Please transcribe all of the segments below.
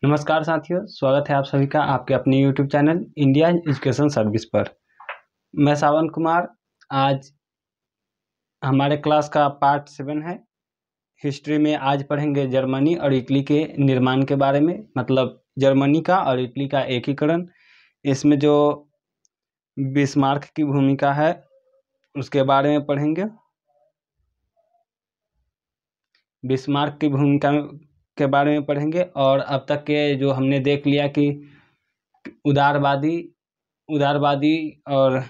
नमस्कार साथियों, स्वागत है आप सभी का आपके अपने YouTube channel India education service पर। मैं सावन कुमार। आज हमारे क्लास का पार्ट 7 है। हिस्ट्री में आज पढ़ेंगे जर्मनी और इटली के निर्माण के बारे में, मतलब जर्मनी का और इटली का एकीकरण। इसमें जो बिस्मार्क की भूमिका है उसके बारे में पढ़ेंगे। बिस्मार्क की भूमिका के बारे में पढ़ेंगे और अब तक के जो हमने देख लिया कि उदारवादी और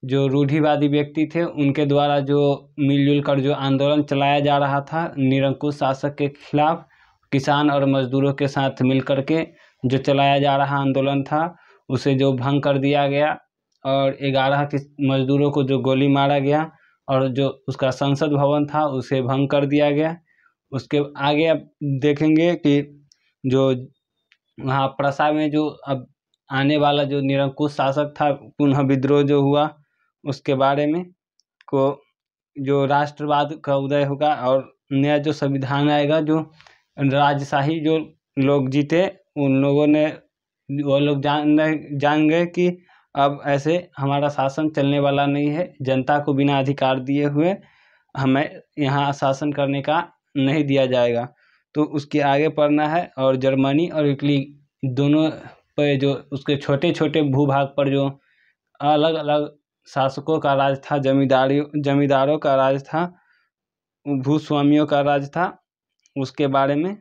जो रूढ़िवादी व्यक्ति थे उनके द्वारा जो मिलजुल कर जो आंदोलन चलाया जा रहा था निरंकुश शासक के खिलाफ, किसान और मजदूरों के साथ मिलकर के जो चलाया जा रहा आंदोलन था उसे जो भंग कर दिया गया और 11 मजदूरों को जो गोली मारा गया और जो उसका संसद भवन था उसे भंग कर दिया गया। उसके आगे अब देखेंगे कि जो वहाँ प्रसा में जो अब आने वाला जो निरंकुश शासक था पुनः विद्रोह जो हुआ उसके बारे में को जो राष्ट्रवाद का उदय होगा और नया जो संविधान आएगा, जो राजशाही जो लोग जीते उन लोगों ने वो लोग जान गए कि अब ऐसे हमारा शासन चलने वाला नहीं है। जनता को बिना अधिकार दिए हुए हमें यहाँ शासन करने का नहीं दिया जाएगा। तो उसके आगे पढ़ना है। और जर्मनी और इटली दोनों पे जो उसके छोटे छोटे भूभाग पर जो अलग अलग शासकों का राज था, जमींदारों का राज था, भूस्वामियों का राज था, उसके बारे में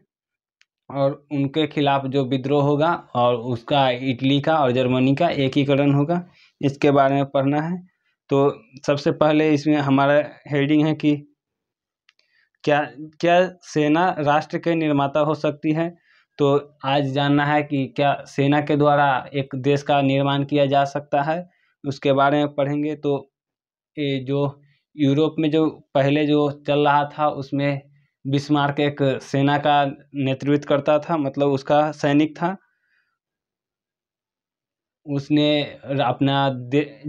और उनके खिलाफ जो विद्रोह होगा और उसका इटली का और जर्मनी का एकीकरण होगा, इसके बारे में पढ़ना है। तो सबसे पहले इसमें हमारा हेडिंग है कि क्या सेना राष्ट्र के निर्माता हो सकती है। तो आज जानना है कि क्या सेना के द्वारा एक देश का निर्माण किया जा सकता है, उसके बारे में पढ़ेंगे। तो ये जो यूरोप में जो पहले जो चल रहा था उसमें बिस्मार्क एक सेना का नेतृत्व करता था, मतलब उसका सैनिक था। उसने अपना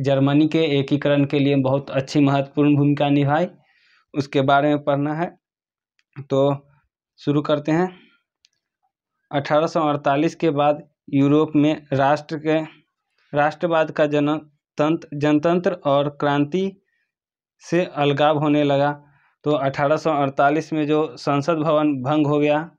जर्मनी के एकीकरण के लिए बहुत अच्छी महत्वपूर्ण भूमिका निभाई, उसके बारे में पढ़ना है। तो शुरू करते हैं। 1848 के बाद यूरोप में राष्ट्रवाद का जनतंत्र और क्रांति से अलगाव होने लगा। तो 1848 में जो संसद भवन भंग हो गया,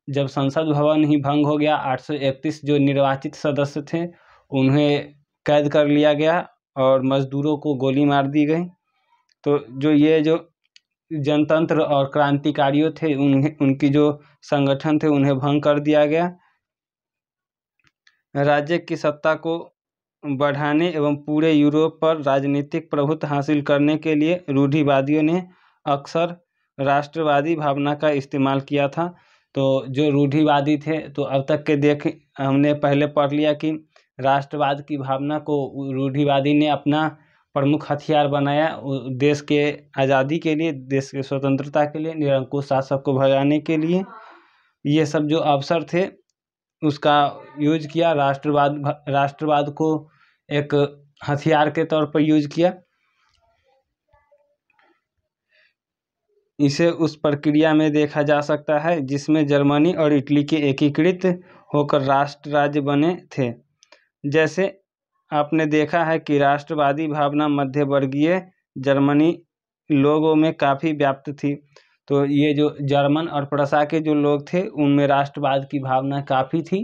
जब संसद भवन ही भंग हो गया 831 जो निर्वाचित सदस्य थे उन्हें कैद कर लिया गया और मजदूरों को गोली मार दी गई। तो जो ये जो जनतंत्र और क्रांतिकारियों थे उनकी जो संगठन थे उन्हें भंग कर दिया गया। राज्य की सत्ता को बढ़ाने एवं पूरे यूरोप पर राजनीतिक प्रभुत्व हासिल करने के लिए रूढ़िवादियों ने अक्सर राष्ट्रवादी भावना का इस्तेमाल किया था। तो जो रूढ़िवादी थे, तो अब तक के हमने पहले पढ़ लिया कि राष्ट्रवाद की भावना को रूढ़िवादी ने अपना प्रमुख हथियार बनाया देश के आज़ादी के लिए, देश के स्वतंत्रता के लिए, निरंकुश शासक को भगाने के लिए। ये सब जो अवसर थे उसका यूज किया, राष्ट्रवाद को एक हथियार के तौर पर यूज किया। इसे उस प्रक्रिया में देखा जा सकता है जिसमें जर्मनी और इटली के एकीकृत होकर राष्ट्र राज्य बने थे। जैसे आपने देखा है कि राष्ट्रवादी भावना मध्य वर्गीय जर्मनी लोगों में काफ़ी व्याप्त थी। तो ये जो जर्मन और प्रसा के जो लोग थे उनमें राष्ट्रवाद की भावना काफ़ी थी।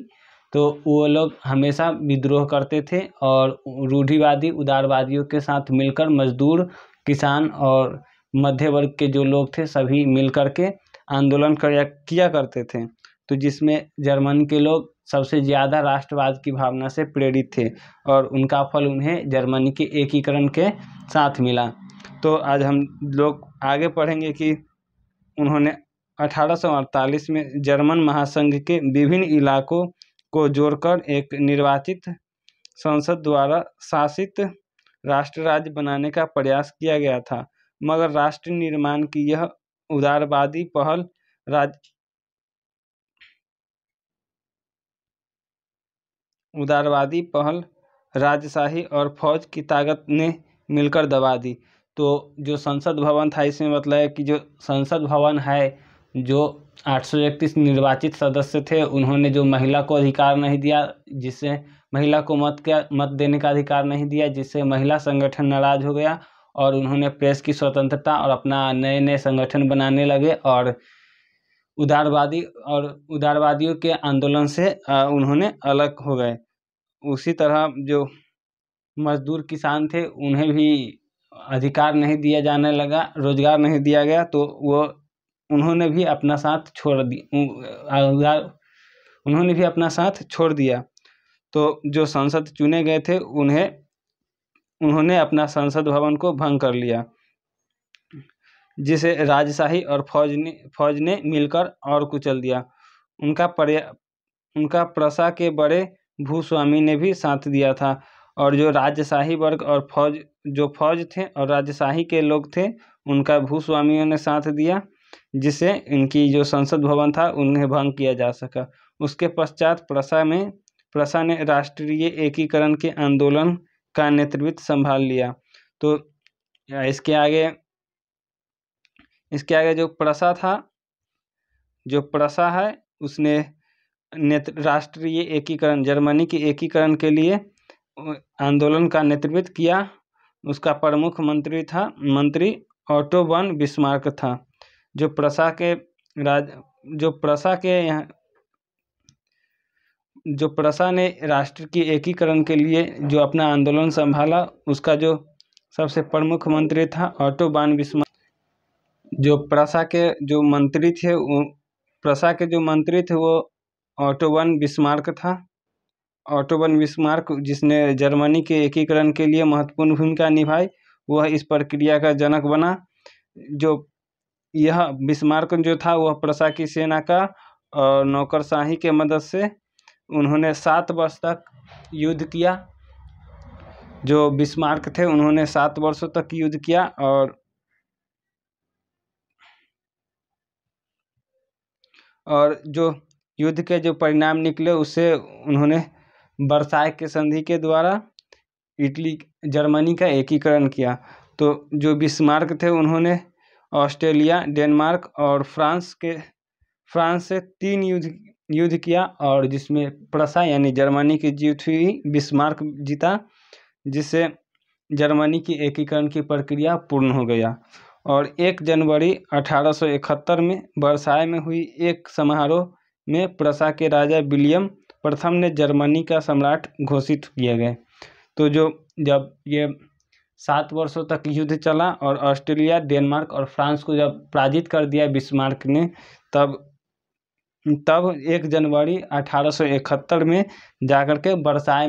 तो वो लोग हमेशा विद्रोह करते थे और रूढ़िवादी उदारवादियों के साथ मिलकर मजदूर, किसान और मध्य वर्ग के जो लोग थे सभी मिलकर के आंदोलन किया करते थे। तो जिसमें जर्मन के लोग सबसे ज़्यादा राष्ट्रवाद की भावना से प्रेरित थे और उनका फल उन्हें जर्मनी के एकीकरण के साथ मिला। तो आज हम लोग आगे पढ़ेंगे कि उन्होंने 1848 में जर्मन महासंघ के विभिन्न इलाकों को जोड़कर एक निर्वाचित संसद द्वारा शासित राष्ट्र राज्य बनाने का प्रयास किया गया था, मगर राष्ट्र निर्माण की यह उदारवादी पहल राजशाही और फौज की ताकत ने मिलकर दबा दी। तो जो संसद भवन था, इसमें मतलब है कि जो संसद भवन है जो 831 निर्वाचित सदस्य थे, उन्होंने जो महिला को अधिकार नहीं दिया, जिससे महिला को मत देने का अधिकार नहीं दिया, जिससे महिला संगठन नाराज हो गया और उन्होंने प्रेस की स्वतंत्रता और अपना नए नए संगठन बनाने लगे और उदारवादियों के आंदोलन से उन्होंने अलग हो गए। उसी तरह जो मजदूर किसान थे उन्हें भी अधिकार नहीं दिया जाने लगा, रोजगार नहीं दिया गया, तो उन्होंने भी अपना साथ छोड़ दिया। तो जो सांसद चुने गए थे उन्होंने अपना संसद भवन को भंग कर लिया, जिसे राजशाही और फौज ने मिलकर और कुचल दिया। उनका प्रशा के बड़े भूस्वामी ने भी साथ दिया था, और जो राजशाही वर्ग और फौज थे और राजशाही के लोग थे, उनका भूस्वामियों ने साथ दिया, जिससे इनकी जो संसद भवन था उन्हें भंग किया जा सका। उसके पश्चात प्रशा ने राष्ट्रीय एकीकरण के आंदोलन का नेतृत्व संभाल लिया। तो इसके आगे जो प्रशा है उसने राष्ट्रीय एकीकरण, जर्मनी के एकीकरण के लिए आंदोलन का नेतृत्व किया। उसका प्रमुख मंत्री ऑटो वन बिस्मार्क था। जो प्रशा ने राष्ट्र की एकीकरण के लिए जो अपना आंदोलन संभाला, उसका जो सबसे प्रमुख मंत्री था ऑटो वन बिस्मार्क। जो प्रशा के जो मंत्री थे वो ऑटो वन बिस्मार्क था। ऑटो वन बिस्मार्क, जिसने जर्मनी के एकीकरण के लिए महत्वपूर्ण भूमिका निभाई, वह इस प्रक्रिया का जनक बना। जो यह बिस्मार्क जो था वह प्रशा की सेना का और नौकरशाही के मदद से उन्होंने 7 वर्ष तक युद्ध किया। जो बिस्मार्क थे उन्होंने 7 वर्षों तक युद्ध किया और जो युद्ध के जो परिणाम निकले उससे उन्होंने वर्साय के संधि के द्वारा जर्मनी का एकीकरण किया। तो जो बिस्मार्क थे उन्होंने ऑस्ट्रेलिया, डेनमार्क और फ्रांस से 3 युद्ध किया, और जिसमें प्रशा यानी जर्मनी की जीत हुई, बिस्मार्क जीता, जिससे जर्मनी की एकीकरण की प्रक्रिया पूर्ण हो गया। और 1 जनवरी 1871 में वर्साय में हुई एक समारोह में प्रशा के राजा विलियम प्रथम ने जर्मनी का सम्राट घोषित किए गए। तो जब ये 7 वर्षों तक युद्ध चला और ऑस्ट्रेलिया, डेनमार्क और फ्रांस को जब पराजित कर दिया बिस्मार्क ने, तब 1 जनवरी 1871 में जाकर के वर्साय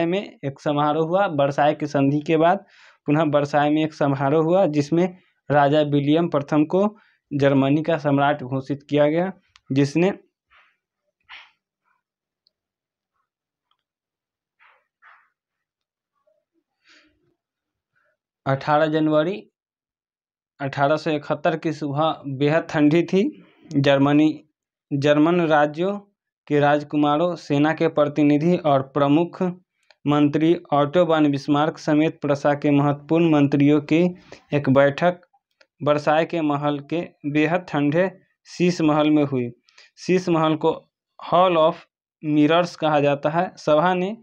में एक समारोह हुआ। वर्साय की संधि के बाद पुनः वर्साय में एक समारोह हुआ, जिसमें राजा विलियम प्रथम को जर्मनी का सम्राट घोषित किया गया, जिसने 18 जनवरी 1871 की सुबह बेहद ठंडी थी। जर्मन राज्यों के राजकुमारों, सेना के प्रतिनिधि और प्रमुख मंत्री ऑटो वन बिस्मार्क समेत प्रशा के महत्वपूर्ण मंत्रियों की एक बैठक वर्साय के महल के बेहद ठंडे शीश महल में हुई। शीश महल को हॉल ऑफ मिरर्स कहा जाता है। सभा ने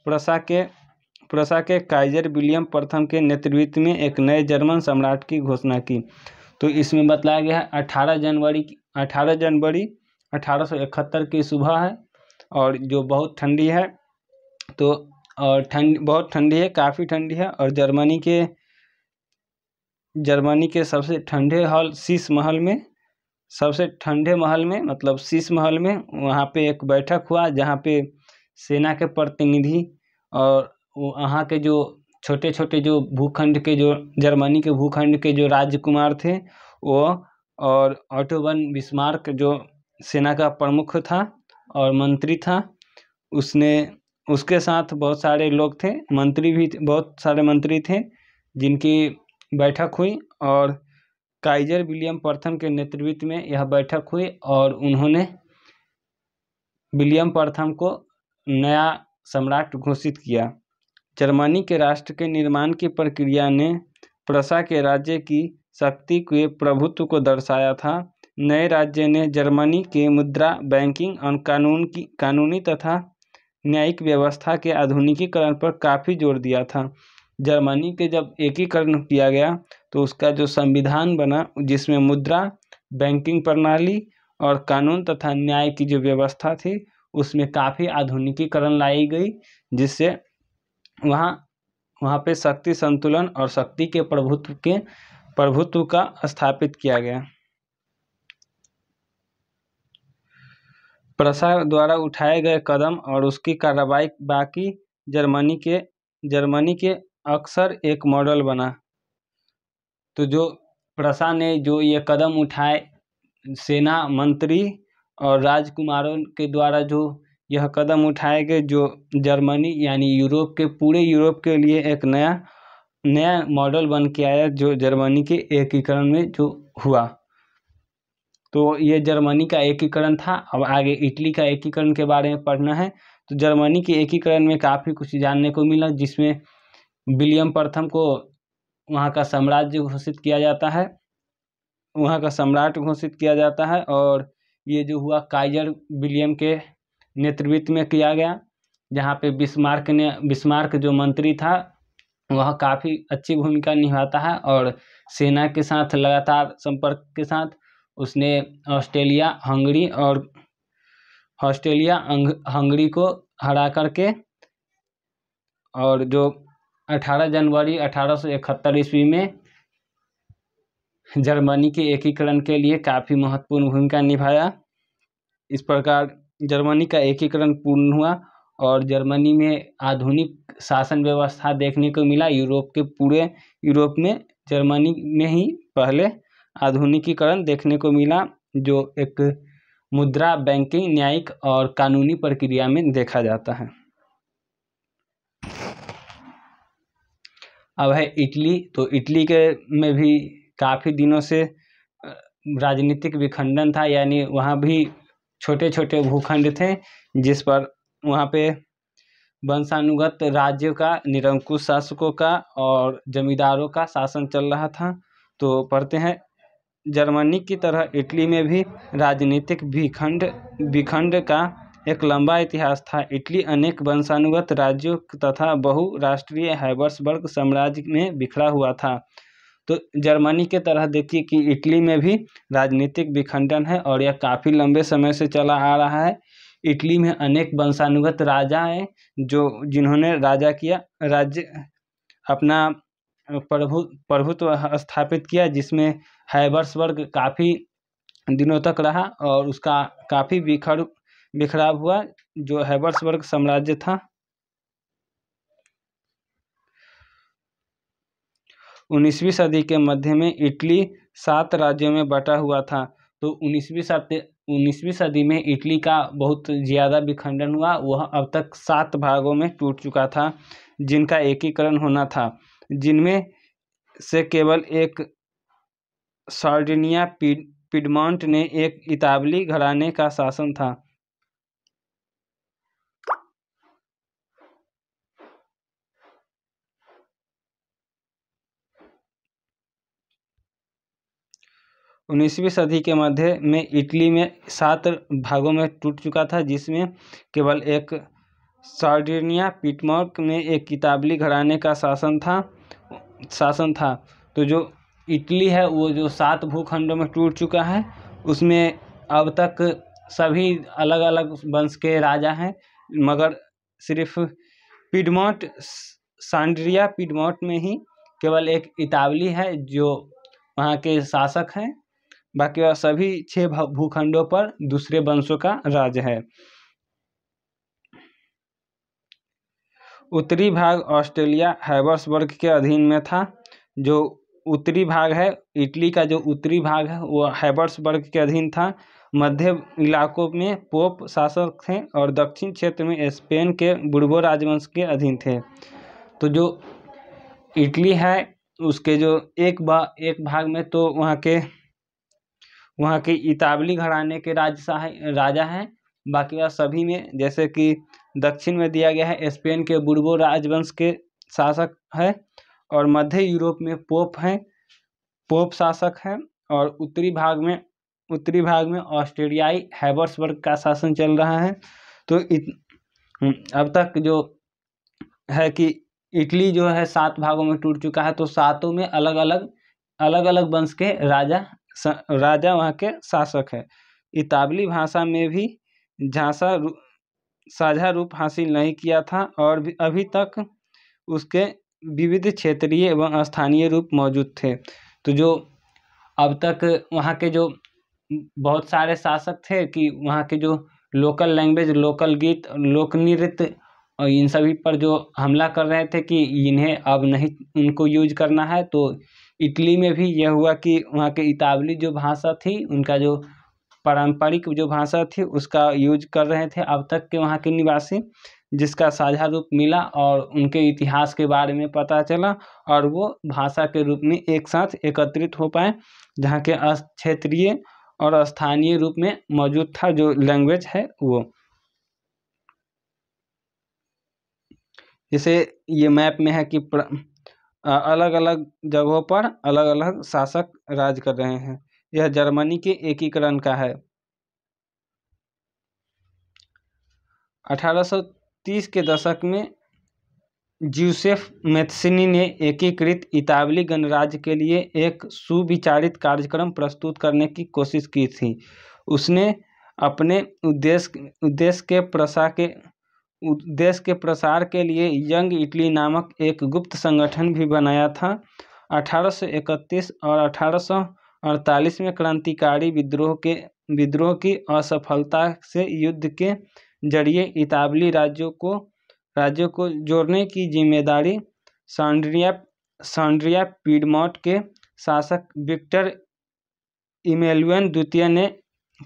प्रशा के काइजर विलियम प्रथम के नेतृत्व में एक नए जर्मन सम्राट की घोषणा की। तो इसमें बतलाया गया है 18 जनवरी 1871 की सुबह है, और जो बहुत ठंडी है, तो बहुत ठंडी है, काफ़ी ठंडी है। और जर्मनी के सबसे ठंडे हॉल शीश महल में, सबसे ठंडे महल में मतलब शीश महल में, वहाँ पे एक बैठक हुआ जहाँ पे सेना के प्रतिनिधि और वहाँ के जो छोटे छोटे जो भूखंड के जो जर्मनी के भूखंड के जो राजकुमार थे वो, और ऑटो वन बिस्मार्क जो सेना का प्रमुख था और मंत्री था, उसके साथ बहुत सारे लोग थे, बहुत सारे मंत्री थे जिनकी बैठक हुई। और काइजर विलियम प्रथम के नेतृत्व में यह बैठक हुई और उन्होंने विलियम प्रथम को नया सम्राट घोषित किया। जर्मनी के राष्ट्र के निर्माण की प्रक्रिया ने प्रशा के राज्य की शक्ति के प्रभुत्व को दर्शाया था। नए राज्य ने जर्मनी के मुद्रा, बैंकिंग और कानूनी तथा न्यायिक व्यवस्था के आधुनिकीकरण पर काफ़ी जोर दिया था। जर्मनी के जब एकीकरण किया गया तो उसका जो संविधान बना, जिसमें मुद्रा, बैंकिंग प्रणाली और कानून तथा न्याय की जो व्यवस्था थी उसमें काफ़ी आधुनिकीकरण लाई गई, जिससे वहाँ पे शक्ति संतुलन और शक्ति के प्रभुत्व का स्थापित किया गया। प्रशा द्वारा उठाए गए कदम और उसकी कार्रवाई बाकी जर्मनी के अक्सर एक मॉडल बना। तो जो प्रशा ने जो ये कदम उठाए, सेना मंत्री और राजकुमारों के द्वारा जो यह कदम उठाए गए, जो जर्मनी यानी पूरे यूरोप के लिए एक नया मॉडल बन के आया, जो जर्मनी के एकीकरण में जो हुआ। तो ये जर्मनी का एकीकरण था। अब आगे इटली का एकीकरण के बारे में पढ़ना है। तो जर्मनी के एकीकरण में काफ़ी कुछ जानने को मिला, जिसमें विलियम प्रथम को वहाँ का साम्राज्य घोषित किया जाता है, वहाँ का सम्राट घोषित किया जाता है। और ये जो हुआ काइजर विलियम के नेतृत्व में किया गया, जहाँ पे बिस्मार्क जो मंत्री था वह काफ़ी अच्छी भूमिका निभाता है और सेना के साथ लगातार संपर्क के साथ उसने ऑस्ट्रिया हंगरी को हरा करके, और जो 18 जनवरी 1871 ईस्वी में जर्मनी के एकीकरण के लिए काफ़ी महत्वपूर्ण भूमिका निभाया। इस प्रकार जर्मनी का एकीकरण पूर्ण हुआ और जर्मनी में आधुनिक शासन व्यवस्था देखने को मिला। पूरे यूरोप में जर्मनी में ही पहले आधुनिकीकरण देखने को मिला, जो एक मुद्रा, बैंकिंग, न्यायिक और कानूनी प्रक्रिया में देखा जाता है। अब है इटली। तो इटली में भी काफ़ी दिनों से राजनीतिक विखंडन था, यानी वहाँ भी छोटे छोटे भूखंड थे, जिस पर वहाँ पे वंशानुगत राज्यों का, निरंकुश शासकों का और जमींदारों का शासन चल रहा था। तो पढ़ते हैं, जर्मनी की तरह इटली में भी राजनीतिक विखंड का एक लंबा इतिहास था। इटली अनेक वंशानुगत राज्यों तथा बहुराष्ट्रीय हैब्सबर्ग साम्राज्य में बिखरा हुआ था। तो जर्मनी के तरह देखिए कि इटली में भी राजनीतिक विखंडन है और यह काफ़ी लंबे समय से चला आ रहा है। इटली में अनेक वंशानुगत राजा हैं जिन्होंने राज्य अपना प्रभुत्व स्थापित किया, जिसमें हैब्सबर्ग काफ़ी दिनों तक रहा और उसका काफ़ी बिखराव हुआ जो हैब्सबर्ग साम्राज्य था। 19वीं सदी के मध्य में इटली 7 राज्यों में बटा हुआ था। तो 19वीं सदी में इटली का बहुत ज़्यादा विखंडन हुआ। वह अब तक 7 भागों में टूट चुका था, जिनका एकीकरण होना था, जिनमें से केवल एक सार्डिनिया पिडमॉन्ट ने एक इतालवी घराने का शासन था। उन्नीसवीं सदी के मध्य में इटली में 7 भागों में टूट चुका था, जिसमें केवल एक सार्डिनिया पिडमॉन्ट में एक इतालवी घराने का शासन था। तो जो इटली है वो जो 7 भूखंडों में टूट चुका है, उसमें अब तक सभी अलग अलग वंश के राजा हैं, मगर सिर्फ सांड्रिया पिडमॉन्ट में ही केवल एक इतालवी है जो वहाँ के शासक हैं। बाकी वह सभी 6 भूखंडों पर दूसरे वंशों का राज है। उत्तरी भाग ऑस्ट्रिया हैब्सबर्ग के अधीन में था। जो उत्तरी भाग है, इटली का जो उत्तरी भाग है वो हैब्सबर्ग के अधीन था। मध्य इलाकों में पोप शासक थे और दक्षिण क्षेत्र में स्पेन के बुर्बो राजवंश के अधीन थे। तो जो इटली है उसके जो एक भाग में तो वहाँ के इतालवी घराने के राजा हैं। बाकी वह सभी में, जैसे कि दक्षिण में दिया गया है, स्पेन के बुर्बो राजवंश के शासक है और मध्य यूरोप में पोप शासक हैं और उत्तरी भाग में उत्तरी भाग में ऑस्ट्रियाई हैब्सबर्ग का शासन चल रहा है। तो अब तक जो है कि इटली जो है 7 भागों में टूट चुका है। तो सातों में अलग अलग वंश के राजा वहाँ के शासक है। इतालवी भाषा में भी साझा रूप हासिल नहीं किया था और अभी तक उसके विविध क्षेत्रीय एवं स्थानीय रूप मौजूद थे। तो जो अब तक वहाँ के जो बहुत सारे शासक थे कि वहाँ के जो लोकल लैंग्वेज, लोकल गीत, लोक नृत्य और इन सभी पर जो हमला कर रहे थे कि इन्हें अब नहीं उनको यूज करना है। तो इटली में भी यह हुआ कि वहाँ के इतालवी जो भाषा थी, उनका जो पारंपरिक जो भाषा थी उसका यूज कर रहे थे अब तक के वहाँ के निवासी, जिसका साझा रूप मिला और उनके इतिहास के बारे में पता चला और वो भाषा के रूप में एक साथ एकत्रित हो पाए, जहाँ के क्षेत्रीय और स्थानीय रूप में मौजूद था जो लैंग्वेज है वो। जैसे ये मैप में है कि अलग अलग जगहों पर अलग अलग शासक राज कर रहे हैं। यह जर्मनी के एकीकरण का है। 1830 के दशक में ज्यूसेफ मैत्सिनी ने एकीकृत इतालवी गणराज्य के लिए एक सुविचारित कार्यक्रम प्रस्तुत करने की कोशिश की थी। उसने अपने उद्देश्य के प्रसार के लिए यंग इटली नामक एक गुप्त संगठन भी बनाया था। 1831 और 1848 में क्रांतिकारी विद्रोह की असफलता से युद्ध के जरिए इतालवी राज्यों को जोड़ने की जिम्मेदारी सांड्रिया पीडमोंट के शासक विक्टर इमैनुएल द्वितीय ने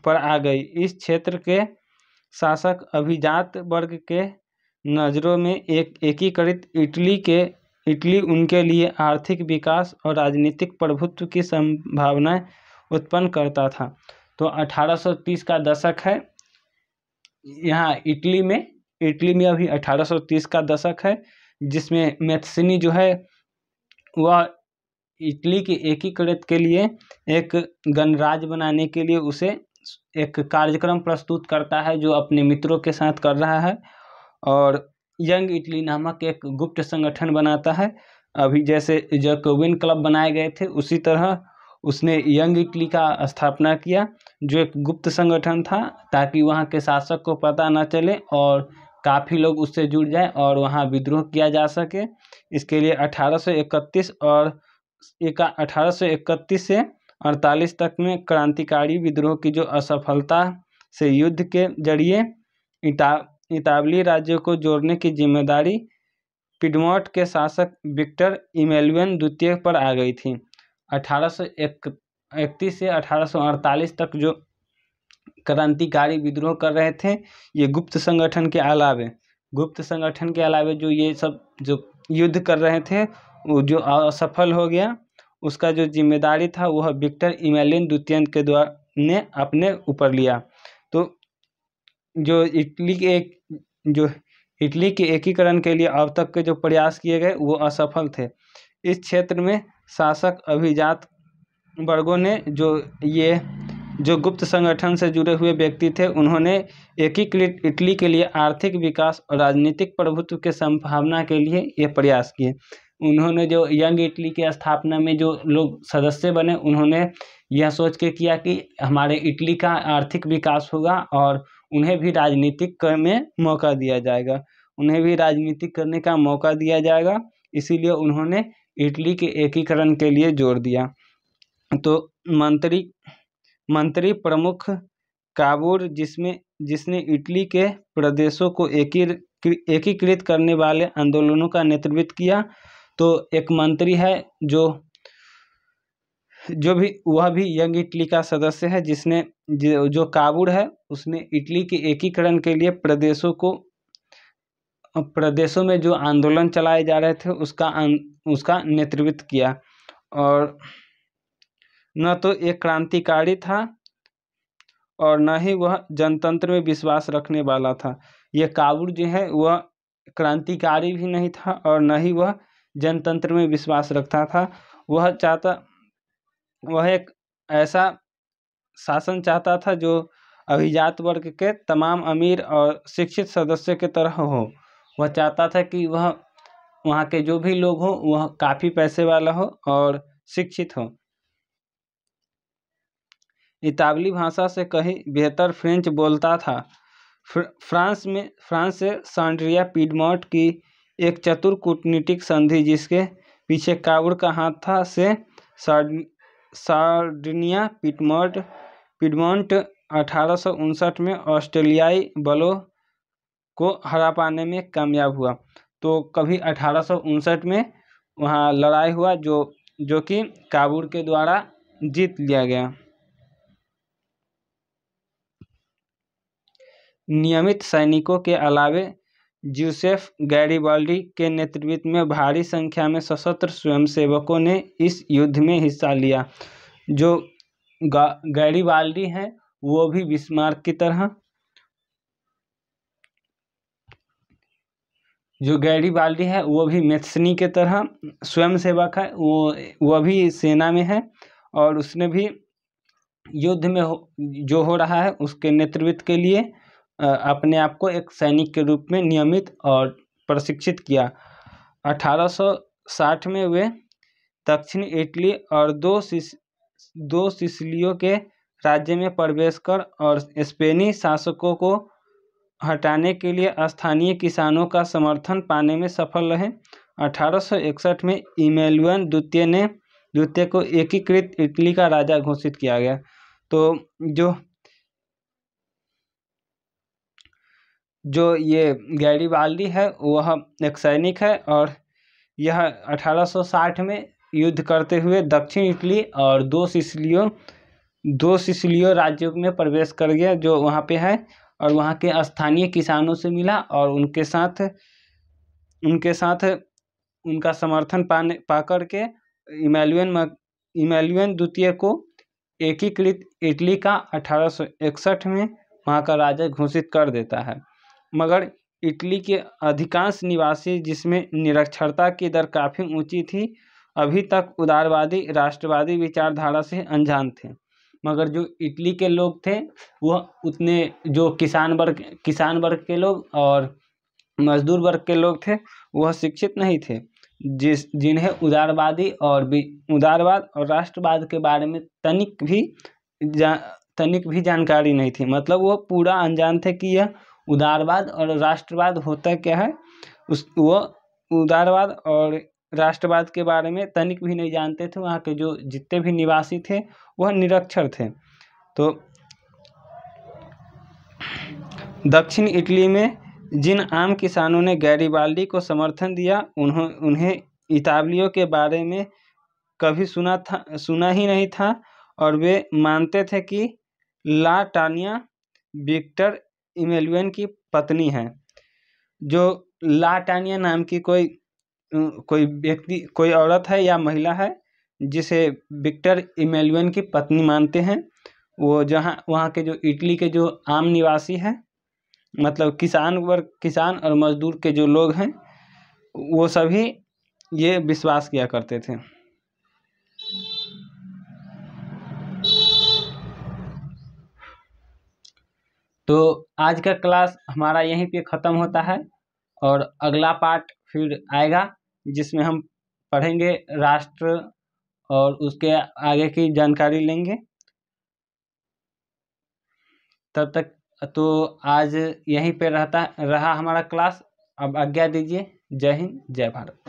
पर आ गई। इस क्षेत्र के शासक अभिजात वर्ग के नज़रों में एक एकीकृत इटली उनके लिए आर्थिक विकास और राजनीतिक प्रभुत्व की संभावनाएं उत्पन्न करता था। तो 1830 का दशक है यहाँ इटली में अभी 1830 का दशक है, जिसमें मैत्सिनी जो है वह इटली के एकीकरण के लिए एक गणराज्य बनाने के लिए उसे एक कार्यक्रम प्रस्तुत करता है जो अपने मित्रों के साथ कर रहा है और यंग इटली नामक एक गुप्त संगठन बनाता है। अभी जैसे जैकोबिन क्लब बनाए गए थे उसी तरह उसने यंग इटली का स्थापना किया जो एक गुप्त संगठन था, ताकि वहाँ के शासक को पता न चले और काफ़ी लोग उससे जुड़ जाए और वहाँ विद्रोह किया जा सके। इसके लिए 1831 से 48 तक में क्रांतिकारी विद्रोह की जो असफलता से युद्ध के जरिए इतालवी राज्यों को जोड़ने की जिम्मेदारी पीडमोंट के शासक विक्टर इमैनुएल द्वितीय पर आ गई थी। 1831 से 1848 तक जो क्रांतिकारी विद्रोह कर रहे थे, ये गुप्त संगठन के अलावे जो ये सब जो युद्ध कर रहे थे वो जो असफल हो गया, उसका जो जिम्मेदारी था वह विक्टर इमैनुएल द्वितीय के द्वारा ने अपने ऊपर लिया। तो जो इटली के एकीकरण के लिए अब तक के जो प्रयास किए गए वो असफल थे। इस क्षेत्र में शासक अभिजात वर्गों ने जो गुप्त संगठन से जुड़े हुए व्यक्ति थे, उन्होंने एकीकृत इटली के लिए आर्थिक विकास और राजनीतिक प्रभुत्व के संभावना के लिए ये प्रयास किए। उन्होंने जो यंग इटली की स्थापना में जो लोग सदस्य बने, उन्होंने यह सोच के किया कि हमारे इटली का आर्थिक विकास होगा और उन्हें भी राजनीतिक में मौका दिया जाएगा, इसीलिए उन्होंने इटली के एकीकरण के लिए जोर दिया। तो मंत्री प्रमुख काबूर जिसने इटली के प्रदेशों को एकीकृत करने वाले आंदोलनों का नेतृत्व किया। तो एक मंत्री है वह भी यंग इटली का सदस्य है, जिसने जो काबूर है उसने इटली के एकीकरण के लिए प्रदेशों में जो आंदोलन चलाए जा रहे थे उसका नेतृत्व किया। और न तो एक क्रांतिकारी था और न ही वह जनतंत्र में विश्वास रखने वाला था। यह काबूर जो है वह क्रांतिकारी भी नहीं था और न ही वह जनतंत्र में विश्वास रखता था। वह एक ऐसा शासन चाहता था जो अभिजात वर्ग के तमाम अमीर और शिक्षित सदस्य की तरह हो। वह चाहता था कि वहाँ के जो भी लोग हों वह काफ़ी पैसे वाला हो और शिक्षित हो। इतालवी भाषा से कहीं बेहतर फ्रेंच बोलता था। फ्रांस से सांड्रिया पीडमोंट की एक चतुर कूटनीतिक संधि जिसके पीछे काबुल का हाथ था से सार्डिनिया पीडमोंट 1859 में ऑस्ट्रेलियाई बलों को हरा पाने में कामयाब हुआ। तो कभी 1859 में वहाँ लड़ाई हुआ जो कि काबुल के द्वारा जीत लिया गया। नियमित सैनिकों के अलावे ज्यूसेफ गैरिबाल्डी के नेतृत्व में भारी संख्या में सशस्त्र स्वयंसेवकों ने इस युद्ध में हिस्सा लिया। जो गैरिबाल्डी हैं वो भी बिस्मार्क की तरह जो गैरिबाल्डी है वो भी मेस्नी के तरह स्वयंसेवक है। वो भी सेना में है और उसने भी युद्ध में जो हो रहा है उसके नेतृत्व के लिए अपने आप को एक सैनिक के रूप में नियमित और प्रशिक्षित किया। 1860 में वे दक्षिण इटली और दो सिसिलियों के राज्य में प्रवेश कर और स्पेनी शासकों को हटाने के लिए स्थानीय किसानों का समर्थन पाने में सफल रहे। 1861 में इमैनुएल द्वितीय को एकीकृत इटली का राजा घोषित किया गया। तो जो ये गैरिबाल्डी है वह एक सैनिक है और यह 1860 में युद्ध करते हुए दक्षिण इटली और दो सिसिलियों राज्यों में प्रवेश कर गया जो वहाँ पे है और वहाँ के स्थानीय किसानों से मिला और उनके साथ उनका समर्थन पाकर के इमैनुएल द्वितीय को एकीकृत इटली का 1861 में वहाँ का राजा घोषित कर देता है। मगर इटली के अधिकांश निवासी जिसमें निरक्षरता की दर काफ़ी ऊंची थी अभी तक उदारवादी राष्ट्रवादी विचारधारा से अनजान थे। मगर जो इटली के लोग थे वह उतने जो किसान वर्ग के लोग और मजदूर वर्ग के लोग थे वह शिक्षित नहीं थे जिन्हें उदारवाद और राष्ट्रवाद के बारे में तनिक भी जानकारी नहीं थी। मतलब वो पूरा अनजान थे कि यह उदारवाद और राष्ट्रवाद होता क्या है। वो उदारवाद और राष्ट्रवाद के बारे में तनिक भी नहीं जानते थे। वहाँ के जो जितने भी निवासी थे वह निरक्षर थे। तो दक्षिण इटली में जिन आम किसानों ने गैरिबाल्डी को समर्थन दिया उन्हें इतालियों के बारे में कभी सुना ही नहीं था और वे मानते थे कि ला टानिया विक्टर इमैनुएल की पत्नी है। जो ला टानिया नाम की कोई औरत है या महिला है जिसे विक्टर इमैनुएल की पत्नी मानते हैं। वो वहाँ के जो इटली के जो आम निवासी हैं मतलब किसान और मजदूर के जो लोग हैं वो सभी ये विश्वास किया करते थे। तो आज का क्लास हमारा यहीं पे ख़त्म होता है और अगला पार्ट फिर आएगा जिसमें हम पढ़ेंगे राष्ट्र और उसके आगे की जानकारी लेंगे। तब तक तो आज यहीं पे रहा हमारा क्लास। अब आज्ञा दीजिए। जय हिंद, जय भारत।